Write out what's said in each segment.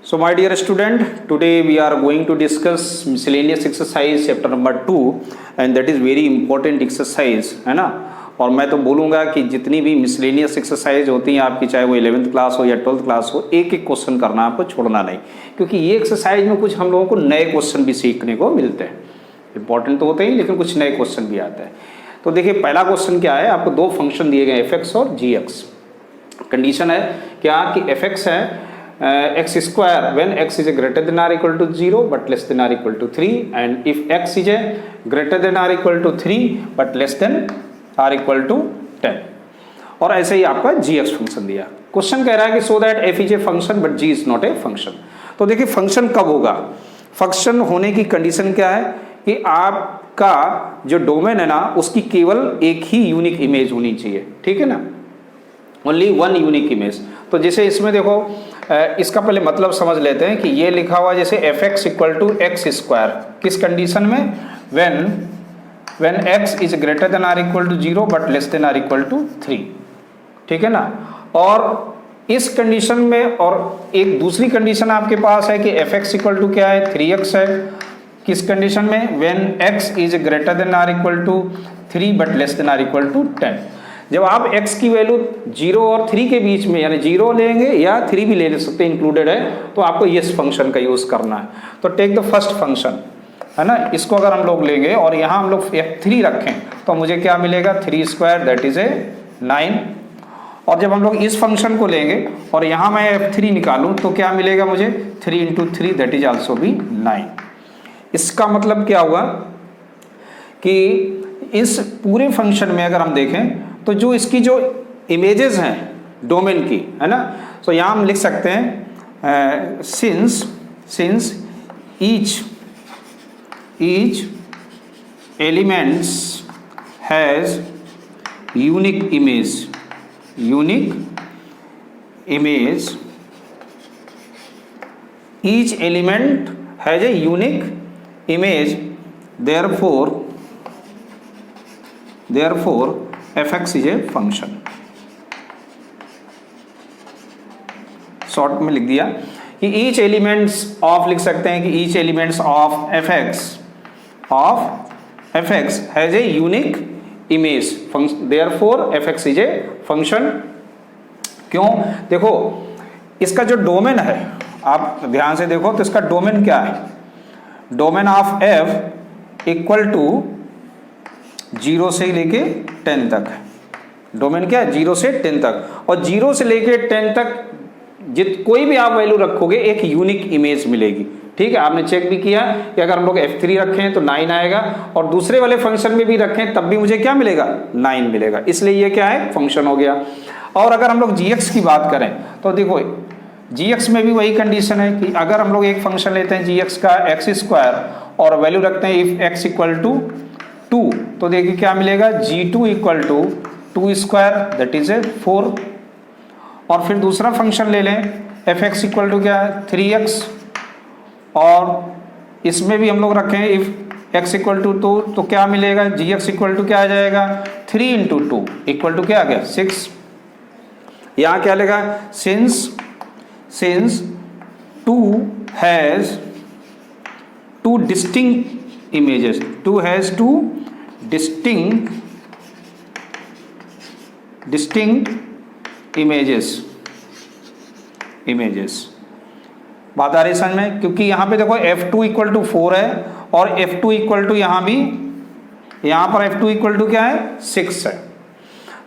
So my dear student, today we are going to discuss miscellaneous exercise chapter number 2 and that is very important exercise, है ना। और मैं तो बोलूँगा कि जितनी भी मिसलेनियस एक्सरसाइज होती हैं आपकी, चाहे वो 11th क्लास हो या 12th क्लास हो, एक एक क्वेश्चन करना, आपको छोड़ना नहीं, क्योंकि ये एक्सरसाइज में कुछ हम लोगों को नए क्वेश्चन भी सीखने को मिलते हैं। इंपॉर्टेंट तो होते ही, लेकिन कुछ नए क्वेश्चन भी आते हैं। तो देखिए पहला क्वेश्चन क्या है, आपको दो फंक्शन दिए गए f(x) और g(x). कंडीशन है क्या कि f(x) है x square when x is greater than or equal to 0 but less than or equal to 3, and if x is greater than or equal to 3 but less than or equal to 10। और ऐसे ही आपका gx function दिया। Question कह रहा है कि so that f is a function but g is not a function। तो देखिए फंक्शन कब होगा, फंक्शन होने की कंडीशन क्या है कि आपका जो डोमेन है ना उसकी केवल एक ही यूनिक इमेज होनी चाहिए, ठीक है ना, ओनली वन यूनिक इमेज। तो जैसे इसमें देखो, इसका पहले मतलब समझ लेते हैं कि ये लिखा हुआ जैसे f(x) equal to x square, किस कंडीशन में, when x is greater than or equal to 0 but less than or equal to 3, ठीक है ना। और इस कंडीशन में और एक दूसरी कंडीशन आपके पास है कि f(x) इक्वल टू क्या है, 3x है, किस कंडीशन में, when x is greater than or equal to 3 but less than or equal to 10। जब आप x की वैल्यू 0 और 3 के बीच में, यानी 0 लेंगे या 3 भी ले सकते हैं, इंक्लूडेड है, तो आपको इस फंक्शन का यूज करना है। तो टेक द फर्स्ट फंक्शन, है ना, इसको अगर हम लोग लेंगे और यहाँ हम लोग f3 रखें तो मुझे क्या मिलेगा, 3 स्क्वायर दैट इज ए 9। और जब हम लोग इस फंक्शन को लेंगे और यहाँ मैं f3 निकालूँ तो क्या मिलेगा मुझे, 3 इंटू 3 दैट इज ऑल्सो भी 9। इसका मतलब क्या हुआ कि इस पूरे फंक्शन में अगर हम देखें तो जो इसकी जो इमेजेस हैं डोमेन की, है ना, तो यहाँ हम लिख सकते हैं since each elements has unique image, each element has a unique image, therefore f(x) is a function. Short में लिख दिया कि ईच एलिमेंट्स ऑफ, लिख सकते हैं कि each elements of f(x) has a unique image, therefore f(x) is a function. क्यों, देखो इसका जो डोमेन है, आप ध्यान से देखो तो इसका डोमेन क्या है, domain of f equal to 0 से लेके 10 तक है। डोमेन क्या है, 0 से 10 तक, और 0 से लेके 10 तक कोई भी आप वैल्यू रखोगे एक यूनिक इमेज मिलेगी, ठीक है। आपने चेक भी किया कि अगर हम लोग f3 रखें तो 9 आएगा, और दूसरे वाले फंक्शन में भी रखें तब भी मुझे क्या मिलेगा, 9 मिलेगा, इसलिए ये क्या है, फंक्शन हो गया। और अगर हम लोग gx की बात करें तो देखो gx में भी वही कंडीशन है कि अगर हम लोग एक फंक्शन लेते हैं gx का एक्स स्क्वायर और वैल्यू रखते हैं इफ x इक्वल टू 2, तो देखिए क्या मिलेगा, g2 equal to 2 square that is a 4। और फिर दूसरा फंक्शन ले लें f(x) इक्वल टू क्या है, 3x, और इसमें भी हम लोग रखें इफ x इक्वल टू 2, तो क्या मिलेगा, gx इक्वल टू क्या आ जाएगा, 3 इंटू 2 इक्वल टू क्या आ गया, 6। यहाँ क्या लगा, since 2 has two distinct images, 2 has two distinct images। बात आ रही समझ में, क्योंकि यहाँ पे देखो f2 इक्वल टू 4 है और f2 इक्वल टू यहाँ पर f2 इक्वल टू क्या है, 6 है।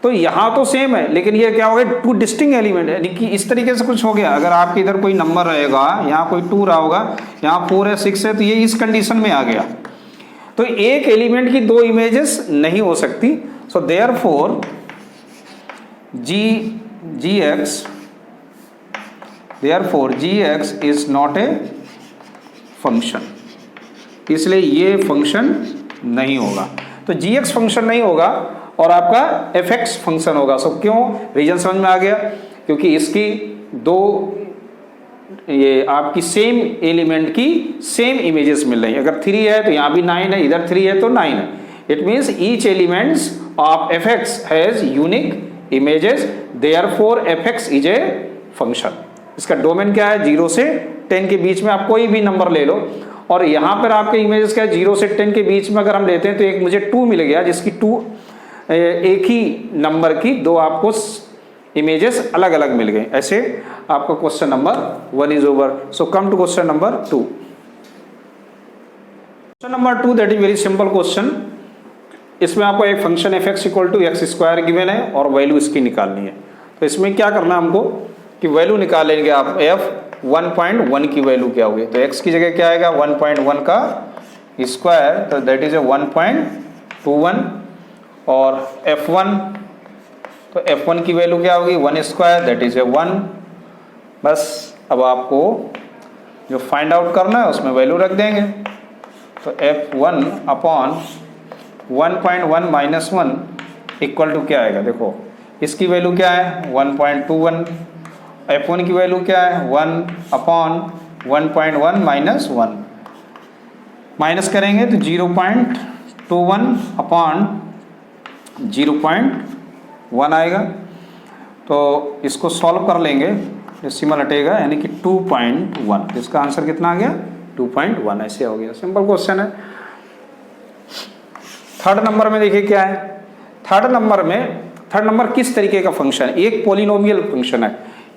तो यहाँ तो सेम है, लेकिन ये क्या हो गया, 2 डिस्टिंक्ट एलिमेंट है, यानी कि इस तरीके से कुछ हो गया। अगर आपके इधर कोई नंबर रहेगा, यहाँ कोई 2 रहा होगा, यहाँ 4 है, 6 है, तो ये इस कंडीशन में आ गया। तो एक एलिमेंट की 2 इमेजेस नहीं हो सकती। So therefore gx is not a function, इसलिए ये फंक्शन नहीं होगा। तो gx फंक्शन नहीं होगा और आपका f(x) फंक्शन होगा। सो क्यों, रीजन समझ में आ गया, क्योंकि इसकी 2 ये आपकी सेम एलिमेंट की सेम इमेजेस मिल रही है। अगर 3 है तो यहाँ भी 9 है, इधर 3 है तो 9 है। It means each elements of f(x) has unique images, therefore f(x) is a function. इसका डोमेन क्या है, 0 से 10 के बीच में आप कोई भी नंबर ले लो, और यहाँ पर आपके इमेजेस क्या है 0 से 10 के बीच में अगर हम लेते हैं तो एक मुझे 2 मिल गया, जिसकी 2 एक ही नंबर की दो आपको इमेजेस अलग अलग मिल गए। ऐसे आपका question number 1 is over. So come to question number 2। Question number 2 that is very simple question. इसमें आपको एक function f x equal to x square given है और वैल्यू इसकी निकालनी है। तो इसमें क्या करना है हमको कि वैल्यू निकालेंगे आप एफ 1.1 की वैल्यू क्या होगी, तो x की जगह क्या आएगा 1.1 का स्क्वायर, तो दैट इज 1.21, और f1 तो f1 की वैल्यू क्या होगी 1 स्क्वायर दैट इज 1। बस अब आपको जो फाइंड आउट करना है उसमें वैल्यू रख देंगे, तो f1 upon 1.1 minus 1 equal to क्या आएगा, देखो इसकी वैल्यू क्या है 1.21, f1 की वैल्यू क्या है 1 अपॉन 1.1 माइनस 1, माइनस करेंगे तो 0.21 अपॉन 0.1 आएगा। तो इसको सॉल्व कर लेंगे, डेसिमल हटेगा यानी कि 2.1, इसका आंसर कितना आ गया 2.1, ऐसे हो गया। सिंपल क्वेश्चन है। थर्ड नंबर में देखिए क्या है, थर्ड नंबर किस तरीके का फंक्शन है, एक पॉलिनोमियल फंक्शन है।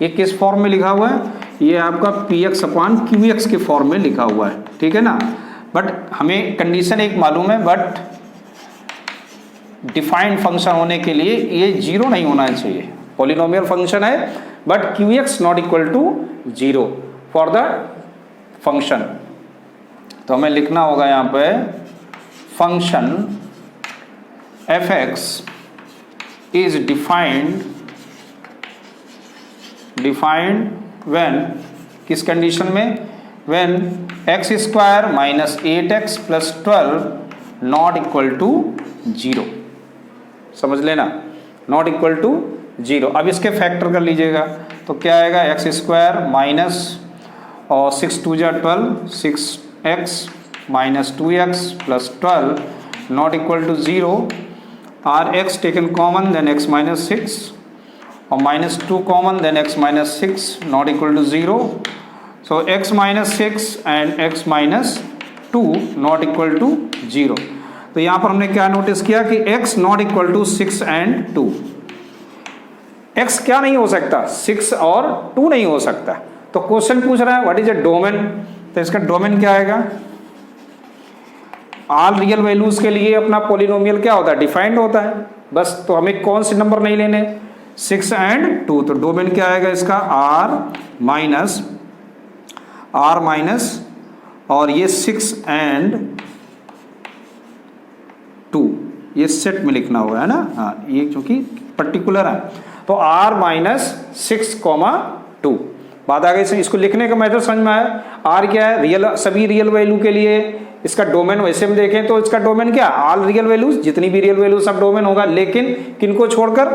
ये किस फॉर्म में लिखा हुआ है, ये आपका px अपॉन qx के फॉर्म में लिखा हुआ है, ठीक है ना। बट हमें कंडीशन एक मालूम है, बट डिफाइंड फंक्शन होने के लिए ये 0 नहीं होना चाहिए। पॉलिनोमियल फंक्शन है but qx not equal to 0 for the function. तो हमें लिखना होगा यहाँ पे function fx is defined when, किस कंडीशन में, when x square minus 8x plus 12 not equal to 0। समझ लेना, नॉट इक्वल टू 0। अब इसके फैक्टर कर लीजिएगा, तो क्या आएगा x स्क्वायर माइनस और 6 2 जा 12, 6x minus 2x plus 12 not equal to 0। Or x taken common then x minus 6 और minus 2 common then x minus 6 not equal to 0। So x minus 6 and x minus 2 not equal to 0। तो यहाँ पर हमने क्या notice किया कि x not equal to 6 and 2। x क्या नहीं हो सकता, 6 और 2 नहीं हो सकता। तो क्वेश्चन पूछ रहा है व्हाट इज अ डोमेन, तो इसका डोमेन क्या आएगा, ऑल रियल वैल्यूज के लिए अपना पॉलिनोमियल क्या होता है डिफाइंड होता है बस। तो हमें कौन से नंबर नहीं लेने, 6 एंड 2। तो डोमेन क्या आएगा इसका r माइनस और ये 6 एंड 2, ये सेट में लिखना होगा है ना, हाँ ये क्योंकि पर्टिकुलर है। तो r माइनस 6,2 बात आ गई। इसको लिखने का मेथड समझ में आया। r क्या है, रियल, सभी रियल वैल्यू के लिए इसका डोमेन, वैसे हम देखें तो इसका डोमेन क्या, ऑल रियल वैल्यूज, जितनी भी रियल वैल्यू सब डोमेन होगा, लेकिन किनको छोड़कर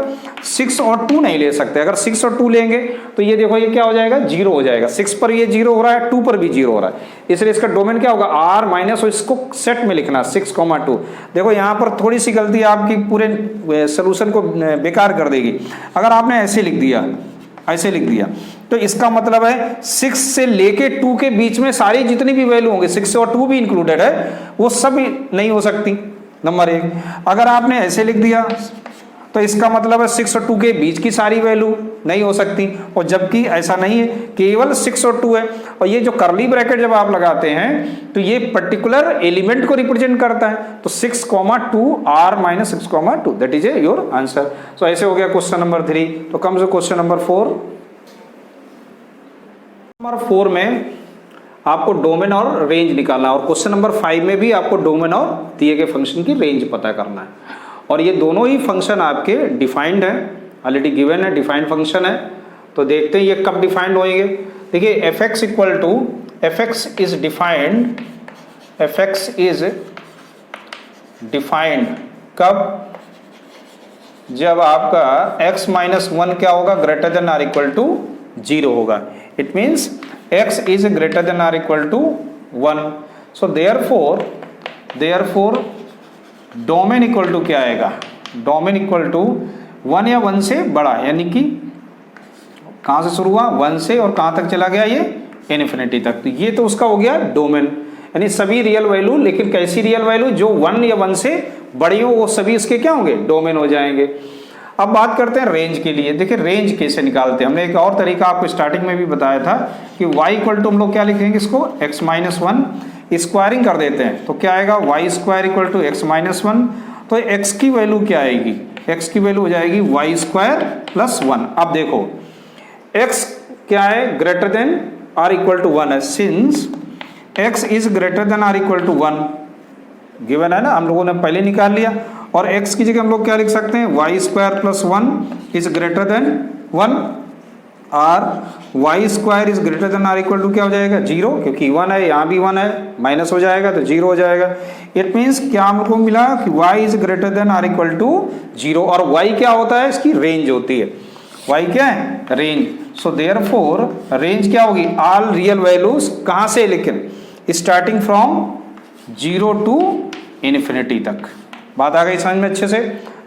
6 और 2 नहीं ले सकते। अगर 6 और 2 लेंगे तो ये देखो ये क्या हो जाएगा 0 हो जाएगा, 6 पर ये 0 हो रहा है, 2 पर भी 0 हो रहा है, इसलिए इसका डोमेन क्या होगा r माइनस, और इसको सेट में लिखना 6,2। देखो यहाँ पर थोड़ी सी गलती आपकी पूरे सोल्यूशन को बेकार कर देगी। अगर आपने ऐसे लिख दिया तो इसका मतलब है 6 से लेके 2 के बीच में सारी जितनी भी वैल्यू होंगे, 6 और 2 भी इंक्लूडेड है, वो सब नहीं हो सकती, नंबर 1। अगर आपने ऐसे लिख दिया तो इसका मतलब है 6 और 2 के बीच की सारी वैल्यू नहीं हो सकती, और जबकि ऐसा नहीं है, केवल 6 और 2 है। और ये जो कर्ली ब्रैकेट जब आप लगाते हैं तो ये पर्टिकुलर एलिमेंट को रिप्रेजेंट करता है। तो 6,2 r minus 6,2 that is your answer. So ऐसे हो गया क्वेश्चन नंबर 3। तो कम से क्वेश्चन नंबर 4। नंबर 4 में आपको डोमेन और रेंज निकालना, और क्वेश्चन नंबर 5 में भी आपको डोमेन और दिए गए फंक्शन की रेंज पता करना है। और ये दोनों ही फंक्शन आपके डिफाइंड है, ऑलरेडी गिवन है, डिफाइंड फंक्शन है। तो देखते हैं ये कब डिफाइंड होंगे। देखिए fx equal to, fx is defined कब, जब आपका x माइनस 1 क्या होगा, greater than or equal to 0 होगा। It means x is greater than or equal to 1। So therefore domain equal to क्या आएगा, डोमेन इक्वल टू 1 या 1 से बड़ा, यानी कि कहाँ से शुरू हुआ 1 से और कहाँ तक चला गया ये इन्फिनिटी तक। तो ये तो उसका हो गया डोमेन, यानी सभी रियल वैल्यू, लेकिन कैसी रियल वैल्यू, जो 1 या 1 से बड़ी हो वो सभी इसके क्या होंगे, डोमेन हो जाएंगे। अब बात करते हैं रेंज के लिए। देखिए रेंज कैसे निकालते हैं, हमने एक और तरीका आपको स्टार्टिंग में भी बताया था कि y इक्वल टू हम लोग क्या लिखेंगे इसको, x माइनस 1 स्क्वायरिंग कर देते हैं तो क्या आएगा, y square equal to x minus 1। तो x की वैल्यू क्या आएगी, x की वैल्यू हो जाएगी y स्क्वायर प्लस 1। अब देखो x क्या है, greater than or equal to 1 है, since x is greater than or equal to 1 given है ना, हम लोगों ने पहले निकाल लिया। और x की जगह हम लोग क्या लिख सकते हैं, y square plus 1 is greater than 1 और y square is greater than or equal to क्या हो जाएगा, 0, क्योंकि 1 है, यहाँ भी 1 है, माइनस हो जाएगा तो 0 हो जाएगा। इट मीन्स क्या हमको मिला कि y is greater than or equal to 0। और y क्या होता है, इसकी रेंज होती है, y क्या है, रेंज। सो देयरफॉर रेंज क्या होगी, ऑल रियल वैल्यूज कहाँ से, लेकिन स्टार्टिंग फ्रॉम 0 टू इन्फिनिटी तक। बात आ गई समझ में अच्छे से।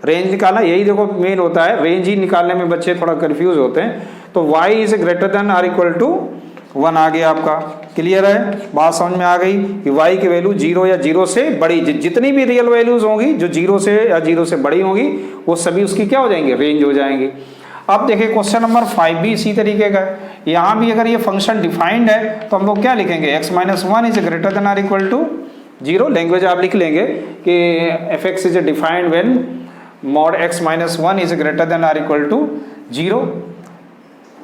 रेंज निकालना यही देखो मेन होता है, रेंज ही निकालने में बच्चे थोड़ा कंफ्यूज होते हैं। तो y is greater than or equal to 1 आ गया आपका, क्लियर है, बात समझ में आ गई कि y की वैल्यू 0 या 0 से बड़ी, जितनी भी रियल वैल्यूज होंगी जो 0 से या 0 से बड़ी होंगी वो सभी उसकी क्या हो जाएंगे, रेंज हो जाएंगी। अब देखिए क्वेश्चन नंबर 5 भी इसी तरीके का है। यहाँ भी अगर ये फंक्शन डिफाइंड है तो हम लोग क्या लिखेंगे, x minus 1 is greater than or equal to 0। Language आप लिख लेंगे कि f x is defined when mod x minus 1 is greater than or equal to 0।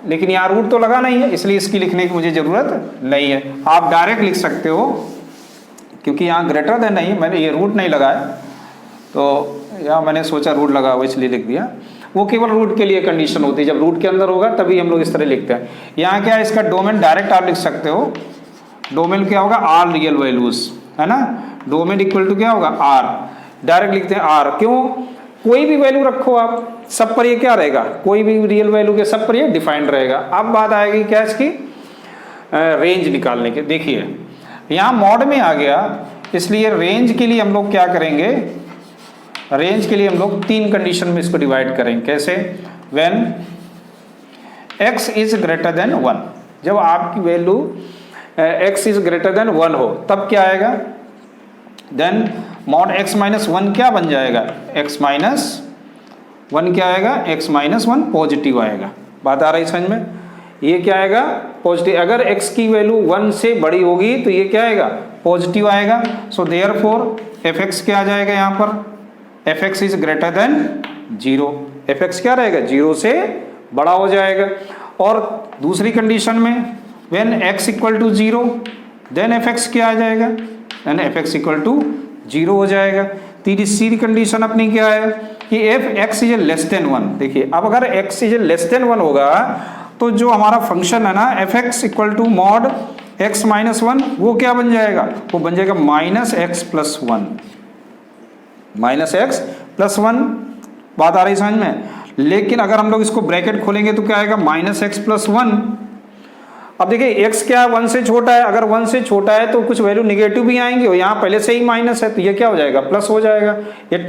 लेकिन यहाँ रूट तो लगा नहीं है, इसलिए इसकी लिखने की मुझे जरूरत नहीं है। आप डायरेक्ट लिख सकते हो, क्योंकि यहाँ ग्रेटर देन नहीं, मैंने ये रूट नहीं लगाया तो यहाँ मैंने सोचा रूट लगा हुआ इसलिए लिख दिया। वो केवल रूट के लिए कंडीशन होती है, जब रूट के अंदर होगा तभी हम लोग इस तरह लिखते हैं। यहाँ क्या है, इसका डोमेन डायरेक्ट आप लिख सकते हो, डोमेन क्या होगा, आर रियल वैल्यूज है ना, डोमेन इक्वल टू क्या होगा, आर, डायरेक्ट लिखते हैं आर। क्यों, कोई भी वैल्यू रखो आप, सब पर ये क्या रहेगा, कोई भी रियल वैल्यू के सब पर ये डिफाइंड रहेगा। अब बात आएगी क्या इसकी, रेंज निकालने के। देखिए यहाँ मॉड में आ गया, इसलिए रेंज के लिए हम लोग क्या करेंगे, रेंज के लिए हम लोग 3 कंडीशन में इसको डिवाइड करेंगे। कैसे, when x is greater than 1, जब आपकी value x is greater than 1 हो तब क्या आएगा, देन मॉड x माइनस 1 क्या बन जाएगा, x माइनस 1 क्या आएगा, x माइनस 1 पॉजिटिव आएगा। बात आ रही समझ में, ये क्या आएगा, पॉजिटिव। अगर x की वैल्यू 1 से बड़ी होगी तो ये क्या आएगा, पॉजिटिव आएगा। सो देयरफॉर fx क्या आ जाएगा यहाँ पर, fx is greater then 0, fx क्या रहेगा, 0 से बड़ा हो जाएगा। और दूसरी कंडीशन में when x equal to 0 then fx क्या आ जाएगा, देन fx इक्वल टू 0 हो जाएगा। तीसरी कंडीशन अपनी क्या है कि if x is less than 1। देखिए अब अगर x इज लेस देन 1 होगा तो जो हमारा फंक्शन है ना fx equal to mod x minus 1 वो क्या बन जाएगा, वो बन जाएगा minus x plus 1, minus x plus 1। बात आ रही समझ में। लेकिन अगर हम लोग इसको ब्रैकेट खोलेंगे तो क्या आएगा, माइनस एक्स प्लस 1। अब देखिए x क्या है, 1 से छोटा है, अगर 1 से छोटा है तो कुछ वैल्यू निगेटिव भी आएंगे और यहाँ पहले से ही माइनस है तो ये क्या हो जाएगा, प्लस हो जाएगा। इट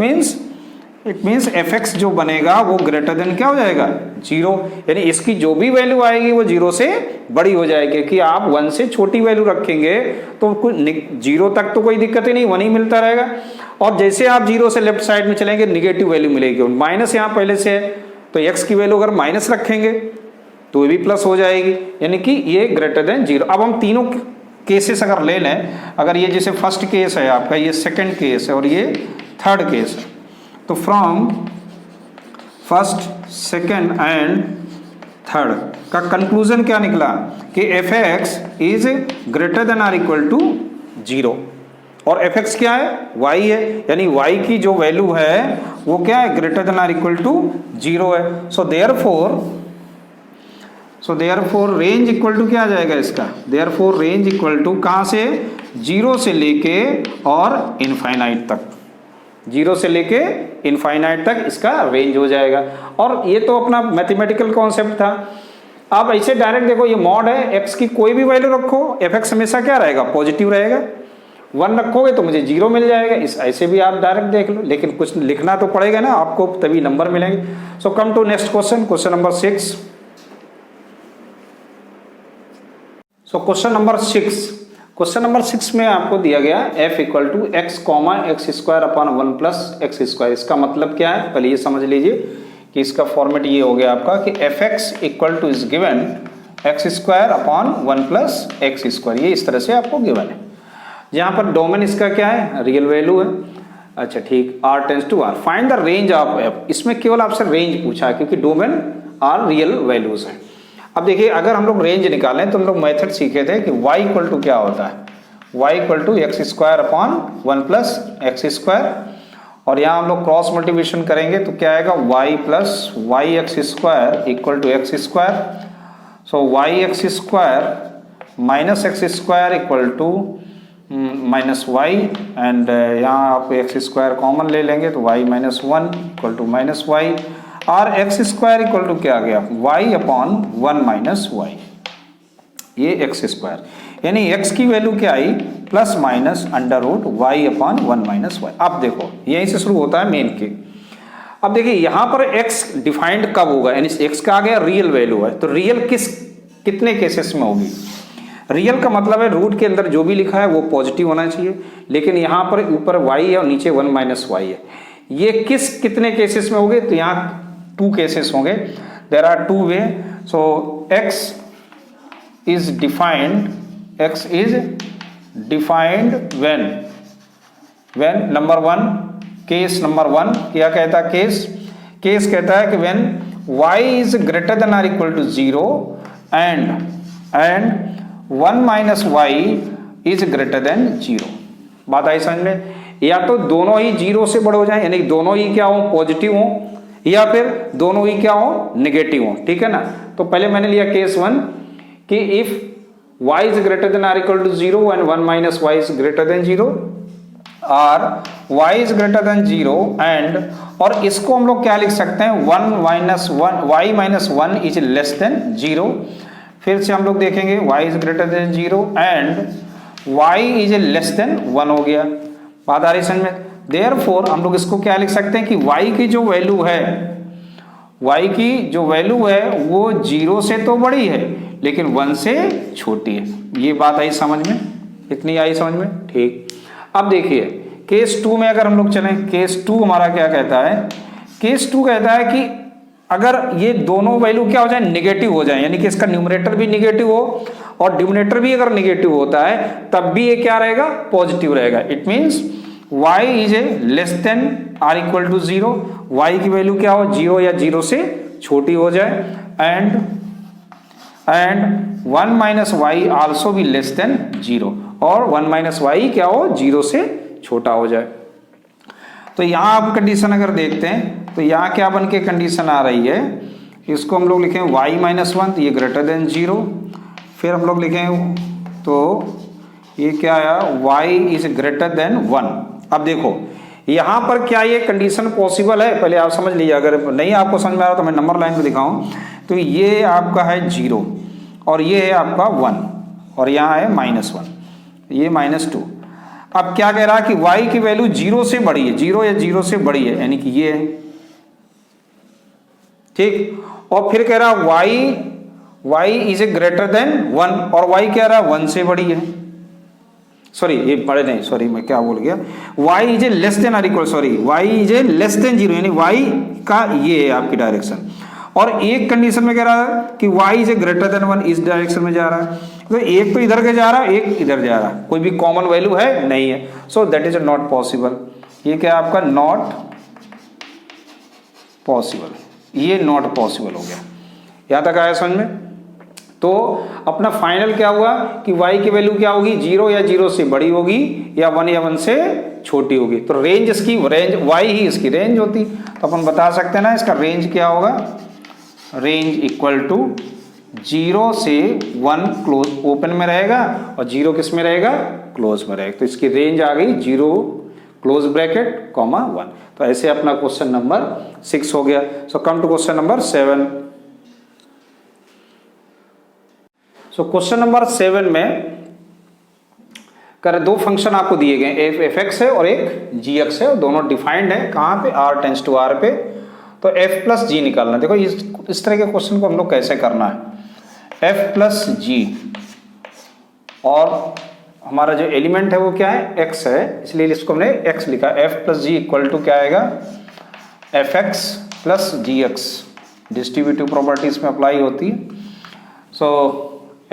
मीन्स fx जो बनेगा वो ग्रेटर देन क्या हो जाएगा, 0, यानी इसकी जो भी वैल्यू आएगी वो 0 से बड़ी हो जाएगी। क्योंकि आप 1 से छोटी वैल्यू रखेंगे तो 0 तक तो कोई दिक्कत ही नहीं, 1 ही मिलता रहेगा। और जैसे आप 0 से लेफ्ट साइड में चलेंगे निगेटिव वैल्यू मिलेगी, माइनस यहाँ पहले से है तो x की वैल्यू अगर माइनस रखेंगे तो ये भी प्लस हो जाएगी, यानी कि ये ग्रेटर देन 0। अब हम तीनों केसेस अगर ले लें, अगर ये जैसे फर्स्ट केस है आपका, ये सेकंड केस है और ये थर्ड केस है, तो from first, second and third का कंक्लूजन क्या निकला कि fx is greater than or equal to 0 और fx क्या है, y है, यानी y की जो वैल्यू है वो क्या है, greater than or equal to 0 है। So therefore range equal to क्या आ जाएगा इसका, देयरफॉर रेंज इक्वल टू कहाँ से, 0 से लेके और इनफाइनाइट तक, 0 से लेके इनफाइनाइट तक इसका रेंज हो जाएगा। और ये तो अपना मैथमेटिकल कॉन्सेप्ट था। अब ऐसे डायरेक्ट देखो, ये मॉड है, x की कोई भी वैल्यू रखो fx हमेशा क्या रहेगा, पॉजिटिव रहेगा। 1 रखोगे तो मुझे 0 मिल जाएगा, इस ऐसे भी आप डायरेक्ट देख लो, लेकिन कुछ लिखना तो पड़ेगा ना आपको, तभी नंबर मिलेंगे। So come to next question, question number 6। So question number 6 में आपको दिया गया f equal to X comma X square upon 1 plus x square. इसका मतलब क्या है, पहले ये समझ लीजिए कि इसका फॉर्मेट ये हो गया आपका कि f x equal two is given x square upon 1 plus x square. ये इस तरह से आपको गिवन है। यहाँ पर डोमेन इसका क्या है, रियल वैल्यू है। अच्छा ठीक, r tends to r, find the range of f। इसमें केवल आपसे रेंज पूछा है क्योंकि डोमेन r रियल वैल्यूज है। अब देखिए अगर हम लोग रेंज निकालें तो हम लोग मेथड सीखे थे कि y इक्वल टू क्या होता है, y equal to x square upon 1 plus x square, और यहाँ हम लोग क्रॉस मल्टीप्लिकेशन करेंगे तो क्या आएगा, y plus Y X square equal to x square. So Y X square minus X square equal to minus Y, and यहाँ आप एक्स स्क्वायर कॉमन ले लेंगे तो y minus 1 equal to minus Y, और एक्स स्क्वायर इक्वल टू क्या आ गया, y upon 1 minus Y, ये एक्स स्क्वायर, यानी x की वैल्यू क्या आई, plus minus under root Y upon 1 minus Y. अब देखो यहीं से शुरू होता है मेन के। अब देखिए यहाँ पर x डिफाइंड कब होगा, यानी x का आ गया रियल वैल्यू है, तो रियल कितने केसेस में होगी। रियल का मतलब है रूट के अंदर जो भी लिखा है वो पॉजिटिव होना चाहिए, लेकिन यहाँ पर ऊपर y है और नीचे 1 माइनस वाई है। ये कितने केसेस में होंगे, तो यहाँ 2 केसेस होंगे। There are 2 way. सो x is defined when number 1, case number 1 क्या कहता है, केस कहता है कि when y is greater than or equal to 0 and 1 minus y is greater than 0। बात आई समझ में, या तो दोनों ही 0 से बड़े हो जाए, यानी दोनों ही क्या हो, पॉजिटिव हो, या फिर दोनों ही क्या हो, नेगेटिव हो। ठीक है ना। तो पहले मैंने लिया केस 1 कि if y is greater than or equal to 0 and 1 minus y is greater than 0, और y is greater than 0 and, और इसको हम लोग क्या लिख सकते हैं, 1 minus 1 y minus 1 is less than 0। फिर से हम लोग देखेंगे y is greater than 0 and y is less than 1 हो गया। बात आ रही समझ में। Therefore हम लोग इसको क्या लिख सकते हैं कि y की जो वैल्यू है, y की जो वैल्यू है वो 0 से तो बड़ी है लेकिन 1 से छोटी है। ये बात आई समझ में, इतनी आई समझ में, ठीक। अब देखिए केस 2 में अगर हम लोग चलें, केस 2 हमारा क्या कहता है, केस 2 कहता है कि अगर ये दोनों वैल्यू क्या हो जाए, निगेटिव हो जाए, यानी कि इसका न्यूमरेटर भी निगेटिव हो और डिनोमिनेटर भी अगर निगेटिव होता है तब भी ये क्या रहेगा, पॉजिटिव रहेगा। It means y is a less than or equal to 0, y की वैल्यू क्या हो, 0 या 0 से छोटी हो जाए, एंड 1 माइनस वाई आल्सो भी लेस देन 0, और 1 माइनस वाई क्या हो, 0 से छोटा हो जाए। तो यहाँ आप कंडीशन अगर देखते हैं तो यहाँ क्या बन के कंडीशन आ रही है, इसको हम लोग लिखें y माइनस 1, तो ये ग्रेटर देन 0। फिर हम लोग लिखें तो ये क्या आया, y इज ग्रेटर देन 1। अब देखो यहाँ पर क्या ये कंडीशन पॉसिबल है, पहले आप समझ लीजिए। अगर नहीं आपको समझ में आ रहा तो मैं नंबर लाइन पे दिखाऊं, तो ये आपका है 0 और ये है आपका 1 और यहाँ है -1, ये -2। अब क्या कह रहा है कि y की वैल्यू 0 से बड़ी है, 0 या 0 से बड़ी है, यानी कि ये है, ठीक। और फिर कह रहा y इज ग्रेटर देन 1 और y कह रहा है 1 से बड़ी है, सॉरी ये बड़े नहीं, सॉरी मैं क्या बोल गया, y is a less than और equal, sorry y is a less than 0, यानी y का ये है आपकी डायरेक्शन। और एक कंडीशन में कह रहा है कि y is A greater than 1, इस डायरेक्शन में जा रहा है, तो एक तो इधर के जा रहा है, एक इधर जा रहा है, कोई भी कॉमन वैल्यू है नहीं है। So that is not possible. ये क्या आपका नॉट पॉसिबल, ये नॉट पॉसिबल हो गया। यहां तक आया समझ में। तो अपना फाइनल क्या हुआ कि y की वैल्यू क्या होगी, 0 या 0 से बड़ी होगी या 1 से छोटी होगी। तो रेंज इसकी, रेंज y ही इसकी रेंज होती, तो अपन बता सकते हैं ना इसका रेंज क्या होगा, रेंज इक्वल टू 0 से 1 क्लोज ओपन में रहेगा और 0 किस में रहेगा, क्लोज में रहेगा। तो इसकी रेंज आ गई 0 क्लोज ब्रैकेट कॉमा 1। तो ऐसे अपना क्वेश्चन नंबर 6 हो गया। So come to question number 7। So question number 7 में कर दो फंक्शन आपको दिए गए, एफ एक्स है और एक जी एक्स है, और दोनों डिफाइंड है कहाँ पे, r टेंस टू r पे। तो f प्लस जी निकालना। देखो इस तरह के क्वेश्चन को हम लोग कैसे करना है, f प्लस जी और हमारा जो एलिमेंट है वो क्या है, x है, इसलिए इसको हमने x लिखा। f plus g equal to क्या आएगा, fx plus gx, distributive property इसमें अप्लाई होती है। सो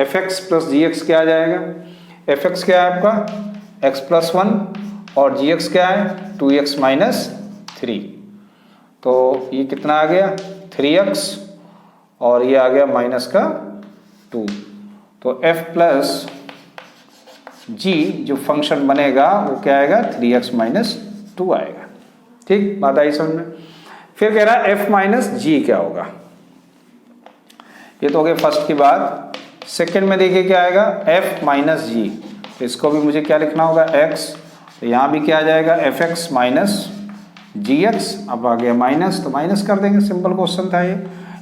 fx प्लस gx क्या आ जाएगा, fx क्या है आपका x प्लस 1 और gx क्या है 2x माइनस 3, तो ये कितना आ गया 3x और ये आ गया माइनस का 2, तो f प्लस g जो फंक्शन बनेगा वो क्या आएगा 3x माइनस 2 आएगा। ठीक, बात आई समझ में। फिर कह रहा है f माइनस जी क्या होगा, ये तो हो गया फर्स्ट की बात। सेकंड में देखिए क्या आएगा f माइनस जी, तो इसको भी मुझे क्या लिखना होगा x, तो यहाँ भी क्या आ जाएगा fx माइनस gx, अब आ गया माइनस तो माइनस कर देंगे, सिंपल क्वेश्चन था ये।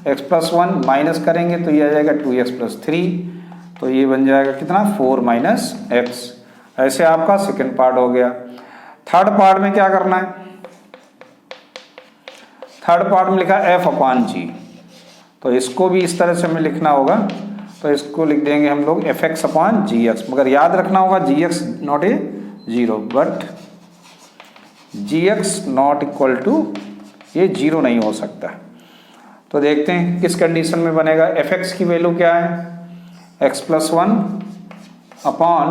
x प्लस 1 माइनस करेंगे तो ये आ जाएगा 2x प्लस 3, तो ये बन जाएगा कितना 4 माइनस एक्स। ऐसे आपका सेकंड पार्ट हो गया। थर्ड पार्ट में क्या करना है, थर्ड पार्ट में लिखा f अपॉन जी, तो इसको भी इस तरह से हमें लिखना होगा, तो इसको लिख देंगे हम लोग fx अपॉन जी एक्स, मगर याद रखना होगा G X not a zero, but G X not equal to ये जीरो नहीं हो सकता। तो देखते हैं किस कंडीशन में बनेगा। fx की वैल्यू क्या है x plus 1 upon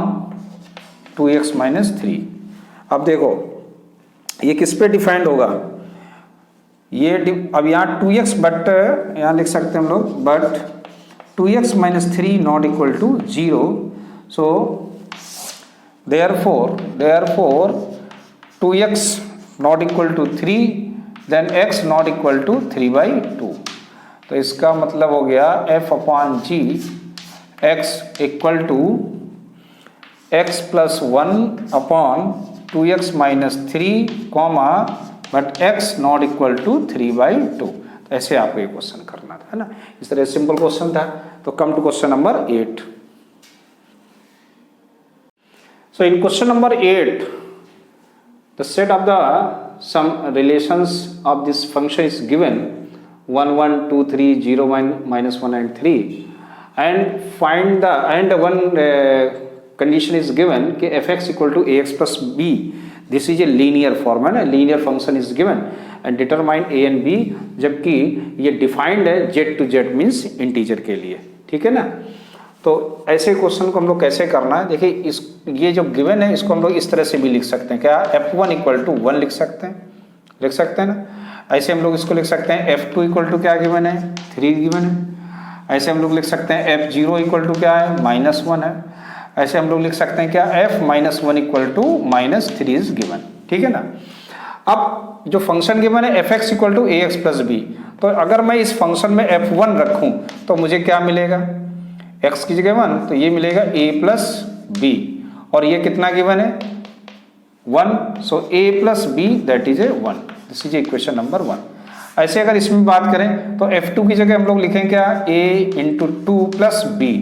2x minus 3। अब देखो ये किस पे डिफाइंड होगा, ये अब यहाँ 2x बट यहाँ लिख सकते हैं हम लोग, but 2x minus 3 not equal to zero, so therefore 2x not equal to 3, then x not equal to 3/2। तो इसका मतलब हो गया f upon g x equal to x plus 1 upon 2x minus 3 comma but x not equal to 3/2। तो ऐसे आपको ये question करना था, है ना, इस तरह सिंपल क्वेश्चन था। तो come to question number 8। So in question number 8, the set of the some relations of this function is given 1 1 2 3 0 1 minus 1 and 3, and find the and one condition is given कि fx equal to ax plus b, this is a linear form, है ना, linear function is given and determine a and b, जबकि ये defined है z to z means integer के लिए, ठीक है ना। तो ऐसे क्वेश्चन को हम लोग कैसे करना है, देखिए इस ये जो गिवन है इसको हम लोग इस तरह से भी लिख सकते हैं, क्या f1 इक्वल टू 1 लिख सकते हैं ना। ऐसे हम लोग इसको लिख सकते हैं f2 इक्वल टू क्या गिवन है 3 गिवन है। ऐसे हम लोग लिख सकते हैं f0 इक्वल टू क्या है -1 है। ऐसे हम लोग लिख सकते हैं क्या f minus 1 equal to -3 is given, ठीक है ना। अब जो फंक्शन गिवन है fx equal to ax plus b, तो अगर मैं इस फंक्शन में f1 रखूं तो मुझे क्या मिलेगा, x की जगह 1, तो ये मिलेगा a प्लस बी, और ये कितना गिवन है 1, so a plus b that is a 1, this is equation number 1। ऐसे अगर इसमें बात करें तो f2 की जगह हम लोग लिखें क्या a into 2 plus b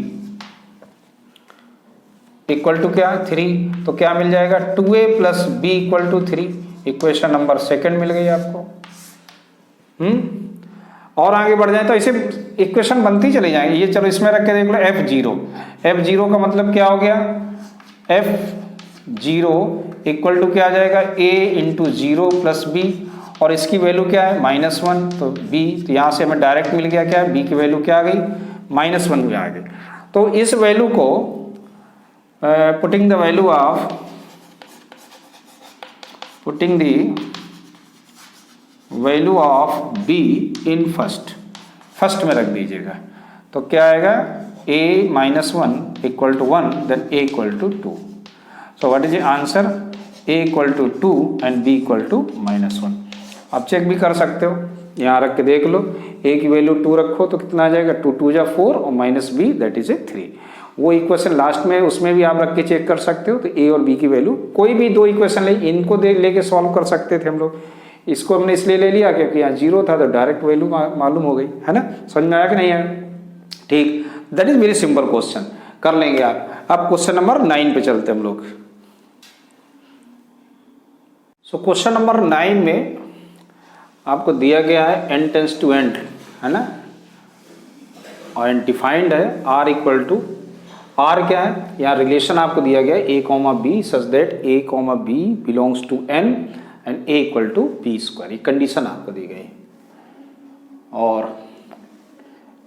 equal to क्या 3, तो क्या मिल जाएगा 2a plus b equal to 3, equation number 2 मिल गई आपको। और आगे बढ़ जाए तो ऐसे इक्वेशन बनती चली जाएंगी। ये चलो इसमें रख के देख लो f0 का मतलब क्या हो गया f0 इक्वल टू क्या आ जाएगा a इंटू 0 प्लस बी, और इसकी वैल्यू क्या है -1, तो b, तो यहाँ से हमें डायरेक्ट मिल गया क्या b की वैल्यू क्या आ गई -1 में आ गई। तो इस वैल्यू को putting the value of b in first में रख दीजिएगा, तो क्या आएगा a -1 equal to 1, then a equal to 2। So what is the answer, a equal to 2 and b equal to -1। आप चेक भी कर सकते हो, यहाँ रख के देख लो, a की वैल्यू 2 रखो तो कितना आ जाएगा 2 2 जा 4 और -b दैट इज ए 3। वो इक्वेशन लास्ट में उसमें भी आप रख के चेक कर सकते हो। तो a और b की वैल्यू, कोई भी दो इक्वेशन ले, इनको लेके सॉल्व कर सकते थे हम लोग। इसको हमने इसलिए ले लिया क्योंकि यहाँ 0 था तो डायरेक्ट वैल्यू मालूम हो गई, है ना। समझ में आया कि नहीं आया, ठीक, that is very simple question, कर लेंगे आप। अब क्वेश्चन नंबर 9 पे चलते हम लोग। सो क्वेश्चन नंबर 9 में आपको दिया गया है n टेंस टू n, है ना, और डिफाइंड है r इक्वल टू आर क्या है, यहाँ रिलेशन आपको दिया गया है a comma b such that a comma b belongs to n and a equal to b square, ये कंडीशन आपको दी गई। और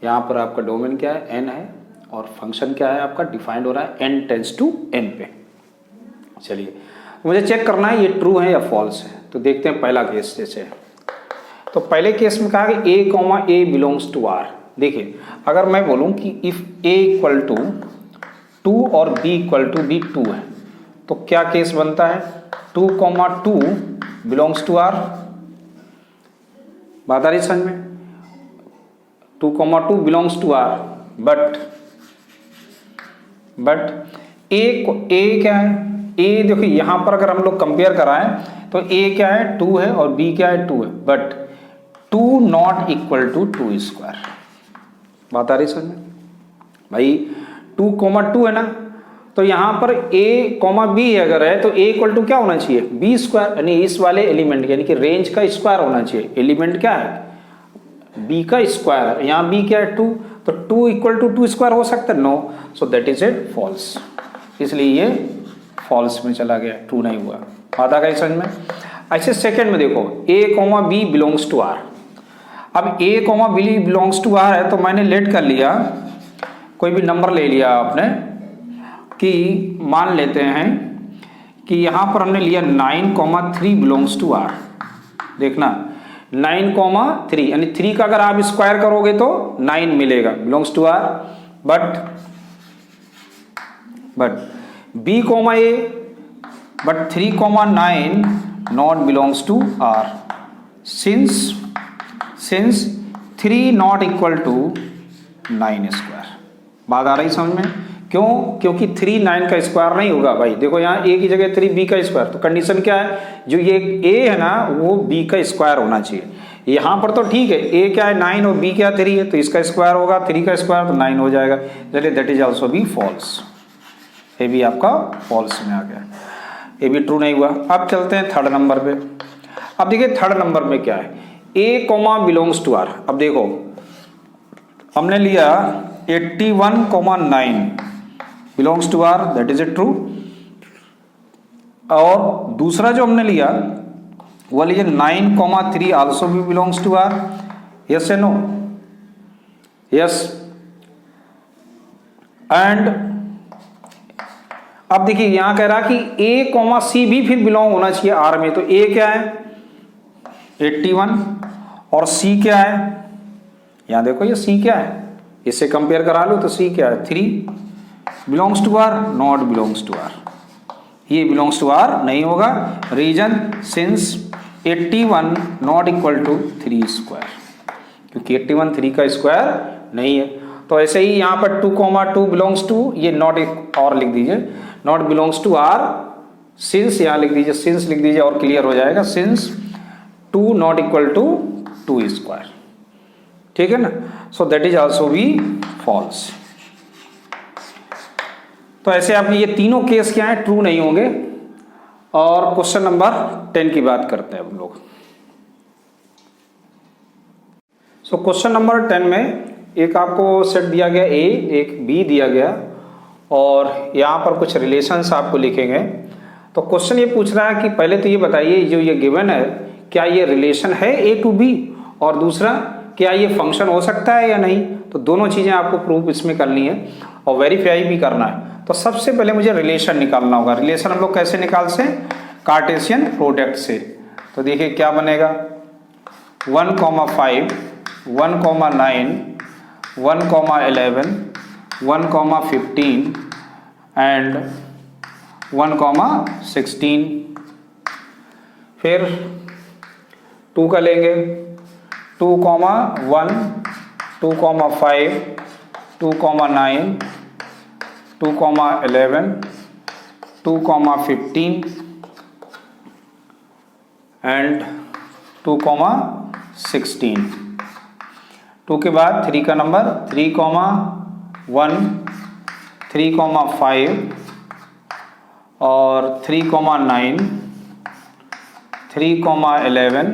यहाँ पर आपका डोमेन क्या है, n है, और फंक्शन क्या है आपका डिफाइंड हो रहा है n टेंड्स टू n पे। चलिए मुझे चेक करना है ये ट्रू है या फॉल्स है, तो देखते हैं पहला केस। जैसे तो पहले केस में कहा कि a comma a belongs to r। देखिए अगर मैं बोलूं कि इफ a इक्वल टू 2 और b इक्वल टू b 2 है, तो क्या केस बनता है, 2 कॉमा 2 बिलोंग्स टू r। बात आ रही समझ में, 2 comma 2 belongs to r, but a क्या है, a देखो यहाँ पर अगर हम लोग कंपेयर कराएं तो a क्या है 2 है और b क्या है 2 है, but 2 not equal to 2 square. बात आ रही समझ में भाई, 2 कॉमा 2 है ना, तो यहाँ पर a कॉमा b अगर है तो a इक्वल टू क्या होना चाहिए, b स्क्वायर, यानी इस वाले एलिमेंट यानी कि रेंज का स्क्वायर होना चाहिए। एलिमेंट क्या है, b का स्क्वायर है, यहाँ b क्या है 2, तो 2 इक्वल टू 2 स्क्वायर हो सकता है, no, so that is it false, इसलिए ये फॉल्स में चला गया, ट्रू नहीं हुआ। बात आ गई समझ में। ऐसे सेकंड में देखो a comma b belongs to r। अब a comma b belongs to r है, तो मैंने लेट कर लिया, कोई भी नंबर ले लिया आपने, कि मान लेते हैं कि यहाँ पर हमने लिया 9,3 बिलोंग्स टू r। देखना 9,3 यानी 3 का अगर आप स्क्वायर करोगे तो 9 मिलेगा, belongs to r, but b comma a but 3,9 not belongs to r, since 3 not equal to 9 square. बात आ रही समझ में, क्यों, क्योंकि 3 9 का स्क्वायर नहीं होगा भाई। देखो यहाँ a की जगह 3 b का स्क्वायर, तो कंडीशन क्या है, जो ये a है ना वो b का स्क्वायर होना चाहिए। यहाँ पर तो ठीक है, a क्या है 9 और b क्या 3 है, तो इसका स्क्वायर होगा 3 का स्क्वायर तो 9 हो जाएगा। चलिए दैट इज ऑल्सो भी फॉल्स, ये भी आपका फॉल्स में आ गया, ये भी ट्रू नहीं हुआ। अब चलते हैं थर्ड नंबर पे। अब देखिए थर्ड नंबर में क्या है, a comma belongs to r। अब देखो हमने लिया 81,9 belongs to r, that is a true. और दूसरा जो हमने लिया वो लीजिए 9,3 आल्सो भी बिलोंग्स टू r, यस या नो, यस। एंड अब देखिए यहां कह रहा कि a कॉमा c भी फिर बिलोंग होना चाहिए r में, तो a क्या है 81 और c क्या है, यहां देखो ये c क्या है, इससे कंपेयर करा लो तो c क्या है 3 belongs to r, not belongs to r, ये बिलोंग्स टू r नहीं होगा। Reason since 81 not equal to 3 square, क्योंकि 81 3 का स्क्वायर नहीं है। तो ऐसे ही यहाँ पर 2,2 बिलोंग्स टू, ये नॉट एक और लिख दीजिए, not belongs to r, since यहाँ लिख दीजिए, सिंस लिख दीजिए और क्लियर हो जाएगा, since 2 not equal to 2 square, ठीक है ना। सो दैट इज ऑल्सो भी फॉल्स। तो ऐसे आपके ये तीनों केस क्या है, ट्रू नहीं होंगे। और क्वेश्चन नंबर 10 की बात करते हैं हम लोग। सो क्वेश्चन नंबर 10 में एक आपको सेट दिया गया a, एक b दिया गया, और यहाँ पर कुछ रिलेशंस आपको लिखेंगे। तो क्वेश्चन ये पूछ रहा है कि पहले तो ये बताइए जो ये गिवन है क्या ये रिलेशन है a टू b, और दूसरा क्या ये फंक्शन हो सकता है या नहीं। तो दोनों चीज़ें आपको प्रूफ इसमें करनी है और वेरीफाई भी करना है। तो सबसे पहले मुझे रिलेशन निकालना होगा। रिलेशन हम लोग कैसे निकालते हैं, कार्टेशियन प्रोडक्ट से। तो देखिए क्या बनेगा, 1,5 1,9 1,11 1,15 एंड 1,16। फिर 2 का लेंगे, 2,1 2,5 2,9 2,11 2,15 एंड 2,16। 2 के बाद 3 का नंबर 3,1 3,5 और 3,9 3,11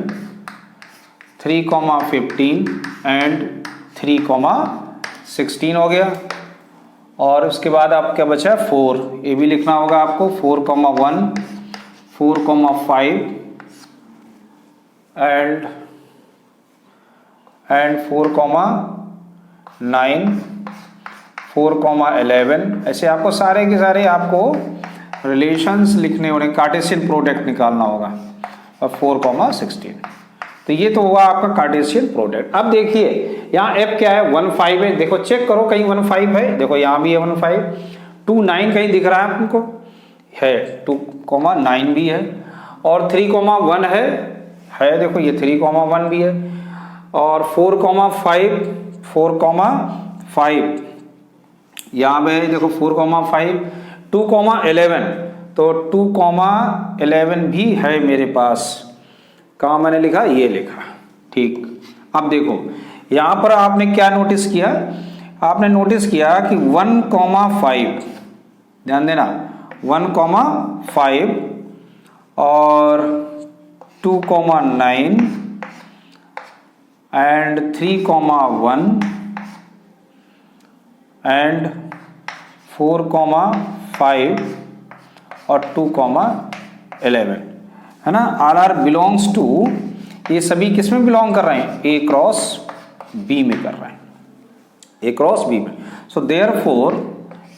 3,15 एंड 3,16 हो गया। और उसके बाद आप क्या बचा है 4, ये भी लिखना होगा आपको 4,1, 4,5 एंड 4,9, 4,11, ऐसे आपको सारे के सारे आपको रिलेशंस लिखने होंगे, कार्टेशियन प्रोडक्ट निकालना होगा, और 4,16। तो ये तो हुआ आपका कार्टेशियन प्रोडक्ट। अब देखिए यहाँ f क्या है 1,5 है, देखो चेक करो कहीं 1,5 है, देखो यहाँ भी है 1,5, 2,9 कहीं दिख रहा है आपको, है 2,9 भी है, और 3,1 है देखो ये 3,1 भी है, और 4,5, 4,5 यहाँ पे देखो 4,5, 2,11, तो 2,11 भी है मेरे पास। कहाँ मैंने लिखा, ये लिखा, ठीक। अब देखो यहाँ पर आपने क्या नोटिस किया, आपने नोटिस किया कि 1,5, ध्यान देना 1,5 और 2,9 एंड 3,1 एंड 4,5 और 2,11 है ना, आर बिलोंग्स टू, ये सभी किस में बिलोंग कर रहे हैं, ए क्रॉस बी में कर रहे हैं, ए क्रॉस बी में। So therefore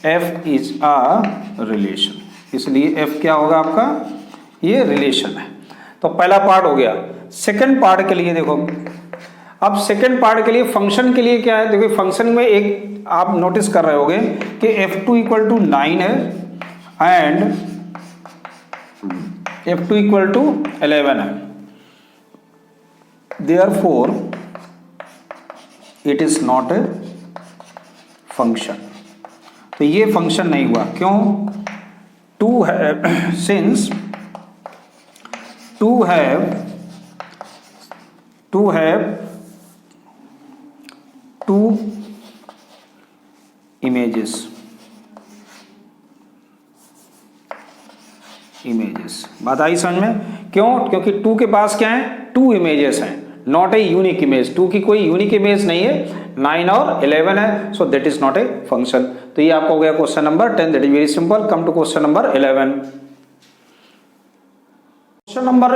F is a relation, इसलिए एफ क्या होगा आपका, ये रिलेशन है। तो पहला पार्ट हो गया। सेकंड पार्ट के लिए देखो, अब सेकंड पार्ट के लिए फंक्शन के लिए क्या है, देखो फंक्शन में एक आप नोटिस कर रहे होगे कि f2 इक्वल टू 9 है एंड f2 इक्वल टू 11 है, therefore it is not a function. तो ये फंक्शन नहीं हुआ, क्यों, 2 है, सिंस 2 हैव 2 इमेजेस, बात आई समझ में, क्यों, क्योंकि 2 के पास क्या है, 2 इमेजेस हैं, नॉट ए यूनिक इमेज, 2 की कोई यूनिक इमेज नहीं है, 9 और 11 है, so that is not a function. तो ये आपका हो गया question number 10, that is very simple. Come to question number 11। Question number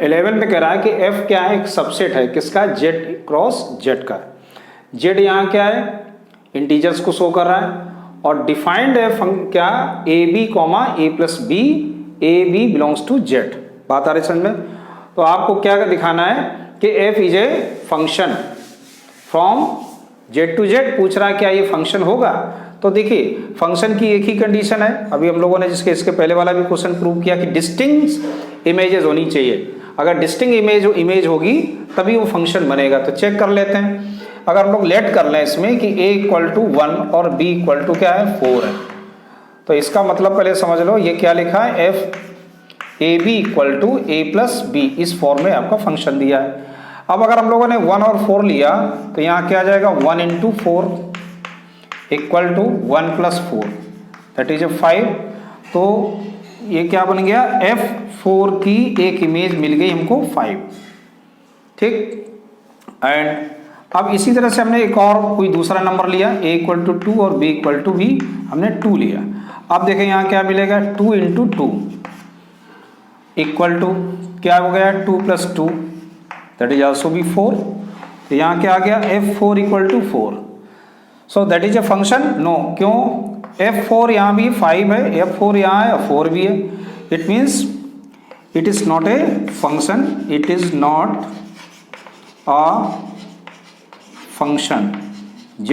11 में कह रहा है कि f क्या है, एक सबसेट है किसका, z क्रॉस z का। z यहाँ क्या है, इंटीजर्स को शो कर रहा है, और डिफाइंड है क्या, A B comma A plus B, A B belongs to z। बात आ रही समझ में। तो आपको क्या दिखाना है कि f is a function from z to z, पूछ रहा है क्या ये फंक्शन होगा। तो देखिए फंक्शन की एक ही कंडीशन है, अभी हम लोगों ने इसके पहले वाला भी क्वेश्चन प्रूव किया कि डिस्टिंक्ट इमेजेस होनी चाहिए, अगर डिस्टिंक्ट इमेज होगी तभी वो फंक्शन बनेगा। तो चेक कर लेते हैं, अगर हम लोग लेट कर लें इसमें कि a इक्वल टू 1 और b इक्वल टू क्या है 4 है, तो इसका मतलब पहले समझ लो ये क्या लिखा है, f A B equal to A plus B, इस फॉर्म में आपका फंक्शन दिया है। अब अगर हम लोगों ने 1 और 4 लिया तो यहाँ क्या आ जाएगा, 1 into 4 equal to 1 plus 4 that is 5। तो ये क्या बन गया, f4 की एक इमेज मिल गई हमको 5, ठीक। एंड अब इसी तरह से हमने एक और कोई दूसरा नंबर लिया, a इक्वल टू 2 और b इक्वल टू b, हमने 2 लिया। अब देखें यहाँ क्या मिलेगा, 2 इंटू 2 इक्वल टू क्या हो गया, 2 प्लस 2 दैट इज ऑल्सो भी 4। तो यहाँ क्या आ गया, f4 equal to 4, so that is a function, no, क्यों, f4 यहाँ भी 5 है, f4 यहाँ है, 4 भी है, it means it is not a function, it is not a function, z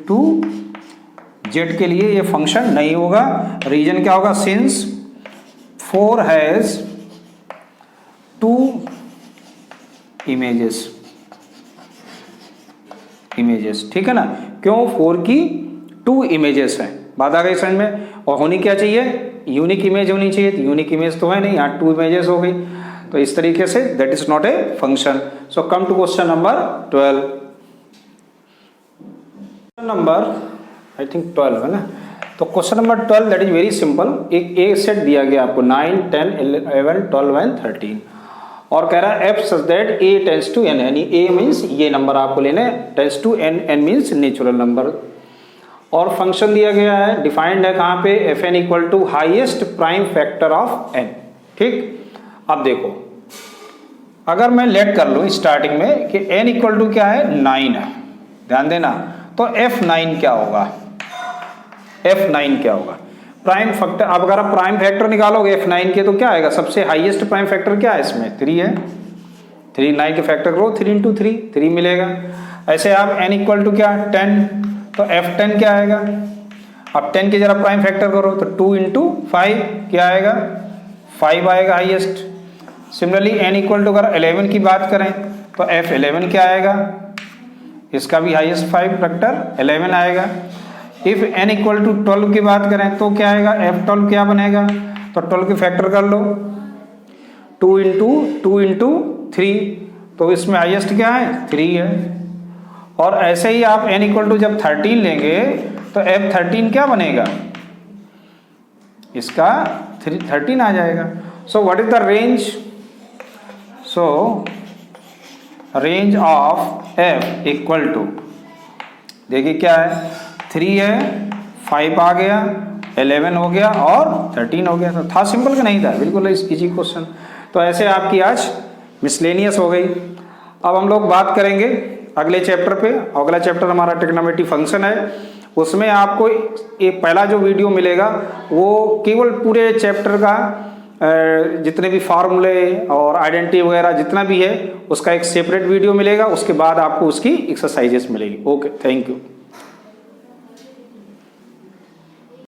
to z के लिए ये फंक्शन नहीं होगा। रीजन क्या होगा, सिंस 4 हैज 2 इमेजेस, ठीक है ना, क्यों, 4 की 2 इमेजेस हैं। बात आ गई समझ में। और होनी क्या चाहिए, यूनिक इमेज होनी चाहिए, तो यूनिक इमेज तो है नहीं, यहाँ 2 इमेजेस हो गई, तो इस तरीके से that is not a function. So come to question number 12। Number I think 12 है ना। तो question number 12 that is very simple, एक ए सेट दिया गया आपको 9, 10, 11, 12 एंड 13, और कह रहा है f such that a tends to n, यानी a मीन्स ये नंबर आपको लेना है, tends to n, n means natural number. और फंक्शन दिया गया है, डिफाइंड है कहाँ पे, F N equal to highest prime factor of N. ठीक, अब देखो अगर मैं लेट कर लूँ स्टार्टिंग में कि n इक्वल टू क्या है 9 है, ध्यान देना, तो F9 क्या होगा, F9 क्या होगा प्राइम फैक्टर। अब अगर आप प्राइम फैक्टर निकालोगे F9 के तो क्या आएगा, सबसे हाईएस्ट प्राइम फैक्टर क्या है इसमें 3 है, 3 9 के फैक्टर करो 3 इंटू 3 मिलेगा। ऐसे आप n इक्वल टू क्या 10, तो F10 क्या आएगा, अब 10 के जरा प्राइम फैक्टर करो तो 2 इंटू 5 क्या आएगा 5 आएगा highest. Similarly n equal to अगर 11 की बात करें तो F11 क्या आएगा, इसका भी हाईएस्ट 5 फैक्टर 11 आएगा। इफ n इक्वल टू 12 की बात करें तो क्या आएगा, F12 क्या बनेगा, तो 12 के फैक्टर कर लो 2 इंटू 3, तो इसमें हाईएस्ट क्या है 3 है। और ऐसे ही आप n इक्वल टू जब 13 लेंगे तो F13 क्या बनेगा, इसका 13 आ जाएगा। So what is the range, so range of f equal to, देखिए क्या है 3 है, 5 आ गया, 11 हो गया और 13 हो गया। तो था सिंपल कि नहीं था, बिल्कुल इजी क्वेश्चन। तो ऐसे आपकी आज मिसलेनियस हो गई। अब हम लोग बात करेंगे अगले चैप्टर पे। अगला चैप्टर हमारा ट्रिग्नोमेट्री फंक्शन है, उसमें आपको एक पहला जो वीडियो मिलेगा वो केवल पूरे चैप्टर का जितने भी फार्मूले और आइडेंटिटी वगैरह जितना भी है उसका एक सेपरेट वीडियो मिलेगा, उसके बाद आपको उसकी एक्सरसाइजेस मिलेगी। Okay, thank you.